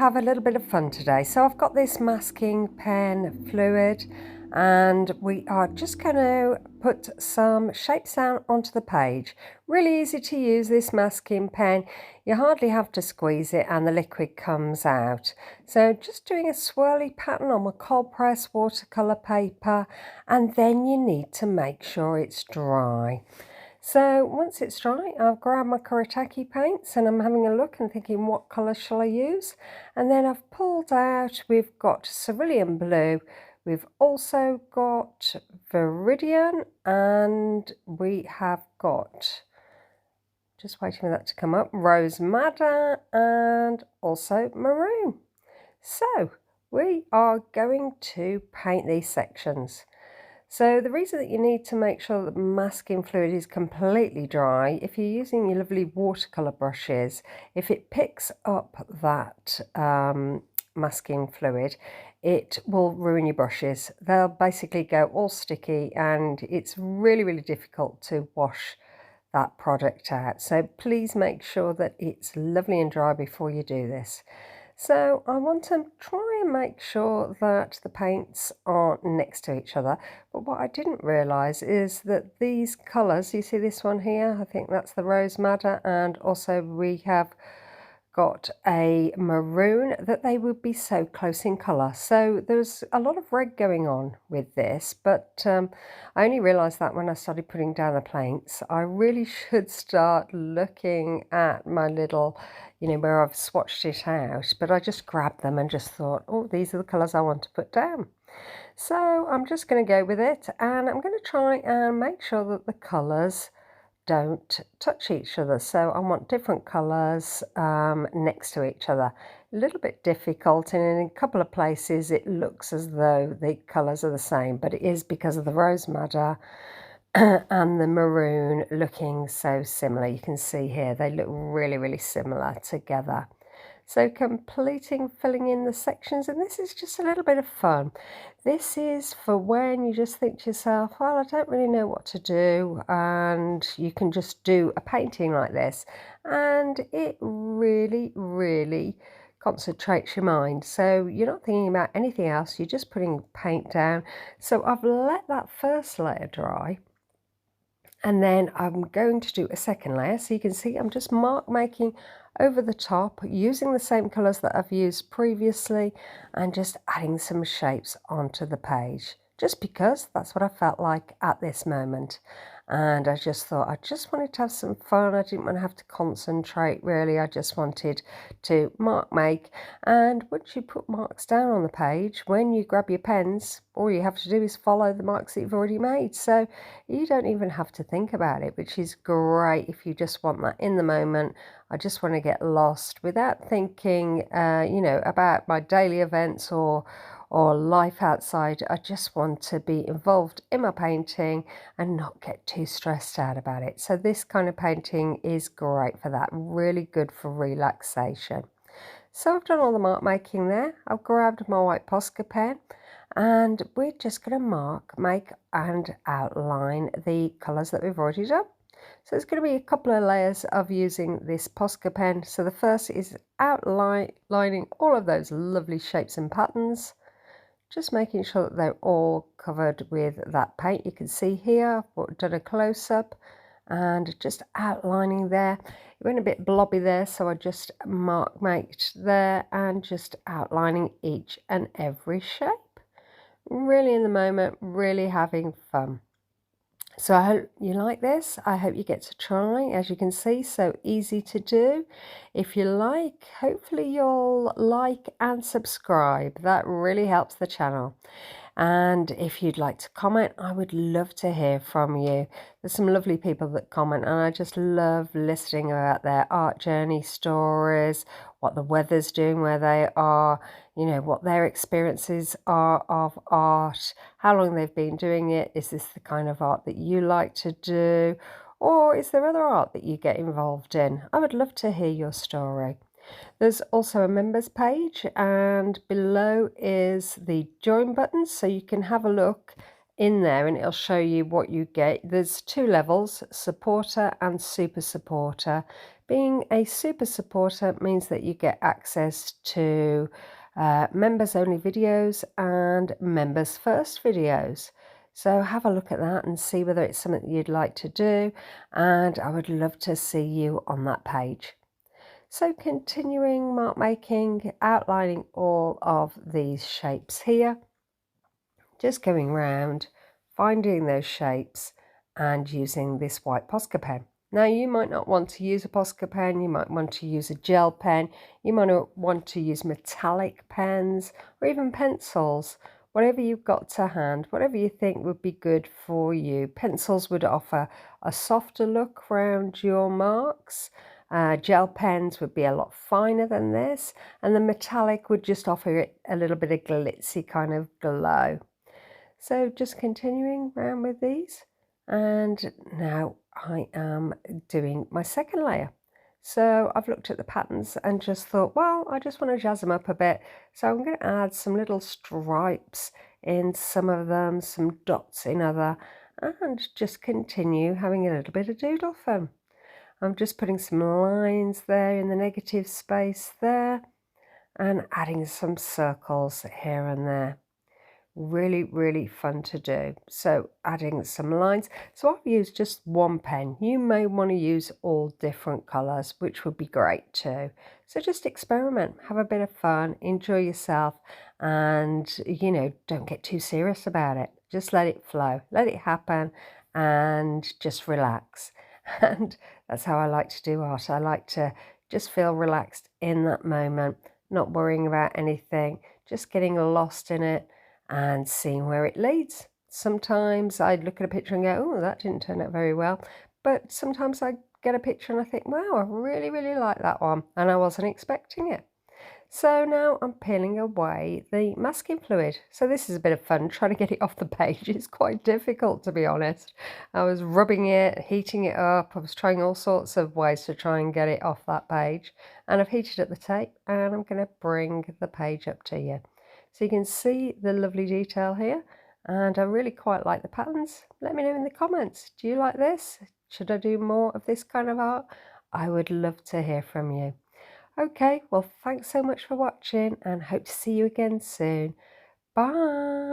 have a little bit of fun today. So I've got this masking pen fluid and we are just going to put some shapes down onto the page. Really easy to use this masking pen. You hardly have to squeeze it and the liquid comes out. So just doing a swirly pattern on my cold press watercolor paper, and then you need to make sure it's dry. So once it's dry, I've grabbed my KURETAKE paints and I'm having a look and thinking, what colour shall I use? And then I've pulled out, we've got cerulean blue, we've also got viridian, and we have got, just waiting for that to come up, rose madder and also maroon. So we are going to paint these sections. So the reason that you need to make sure that the masking fluid is completely dry, if you're using your lovely watercolour brushes, if it picks up that masking fluid, it will ruin your brushes. They'll basically go all sticky and it's really, really difficult to wash that product out. So please make sure that it's lovely and dry before you do this. So I want to try and make sure that the paints aren't next to each other. But what I didn't realise is that these colours, you see this one here, I think that's the rose madder, and also we have got a maroon, that they would be so close in colour. So there's a lot of red going on with this, but I only realised that when I started putting down the paints. I really should start looking at my little, where I've swatched it out, but I just grabbed them and just thought, oh, these are the colours I want to put down. So I'm just going to go with it, and I'm going to try and make sure that the colours don't touch each other. So I want different colours next to each other. A little bit difficult, and in a couple of places it looks as though the colours are the same, but it is because of the rose madder and the maroon looking so similar. You can see here they look really, really similar together. So filling in the sections, and this is just a little bit of fun. This is for when you just think to yourself, well, I don't really know what to do, and you can just do a painting like this, and it really, really concentrates your mind. So you're not thinking about anything else, you're just putting paint down. So I've let that first layer dry, and then I'm going to do a second layer. So you can see I'm just making over the top using the same colours that I've used previously, and just adding some shapes onto the page, just because that's what I felt like at this moment. And I just thought I just wanted to have some fun. I didn't want to have to concentrate really. I just wanted to make. And once you put marks down on the page, when you grab your pens, all you have to do is follow the marks that you've already made. So you don't even have to think about it, which is great if you just want that in the moment. I just want to get lost without thinking, about my daily events or life outside. I just want to be involved in my painting and not get too stressed out about it. So this kind of painting is great for that, really good for relaxation. So I've done all the mark making there. I've grabbed my white Posca pen, and we're just going to make and outline the colours that we've already done. So it's going to be a couple of layers of using this Posca pen. So the first is outlining all of those lovely shapes and patterns, just making sure that they're all covered with that paint. You can see here I've done a close-up and just outlining there. It went a bit blobby there, so I just marked there and just outlining each and every shape. Really in the moment, really having fun. So I hope you like this. I hope you get to try. As you can see, so easy to do. If you like, hopefully you'll like and subscribe. That really helps the channel. And if you'd like to comment, I would love to hear from you. There's some lovely people that comment, and I just love listening about their art journey stories, what the weather's doing where they are, what their experiences are of art, how long they've been doing it. Is this the kind of art that you like to do? Or is there other art that you get involved in? I would love to hear your story. There's also a members page, and below is the join button, so you can have a look in there and it'll show you what you get. There's 2 levels, supporter and super supporter. Being a super supporter means that you get access to members only videos and members first videos. So have a look at that and see whether it's something you'd like to do, and I would love to see you on that page. So continuing mark making, outlining all of these shapes here, just going round, finding those shapes and using this white Posca pen. Now you might not want to use a Posca pen, you might want to use a gel pen, you might want to use metallic pens or even pencils, whatever you've got to hand, whatever you think would be good for you. Pencils would offer a softer look around your marks. Gel pens would be a lot finer than this, and the metallic would just offer it a little bit of glitzy kind of glow. So just continuing around with these, and now I am doing my second layer. So I've looked at the patterns and just thought, well, I just want to jazz them up a bit. So I'm going to add some little stripes in some of them, some dots in other, and just continue having a little bit of doodle fun. I'm just putting some lines there in the negative space there and adding some circles here and there. Really fun to do. So adding some lines. So I've used just one pen. You may want to use all different colours, which would be great too. So just experiment, have a bit of fun, enjoy yourself, and don't get too serious about it. Just let it flow, let it happen, and just relax. And that's how I like to do art. I like to just feel relaxed in that moment, not worrying about anything, just getting lost in it and seeing where it leads. Sometimes I'd look at a picture and go, oh, that didn't turn out very well. But sometimes I get a picture and I think, wow, I really like that one. And I wasn't expecting it. So now I'm peeling away the masking fluid. So this is a bit of fun trying to get it off the page. It's quite difficult, to be honest. I was rubbing it, heating it up. I was trying all sorts of ways to try and get it off that page. And I've heated up the tape, and I'm going to bring the page up to you. So you can see the lovely detail here, and I really quite like the patterns. Let me know in the comments. Do you like this? Should I do more of this kind of art? I would love to hear from you. Okay, well, thanks so much for watching, and hope to see you again soon. Bye.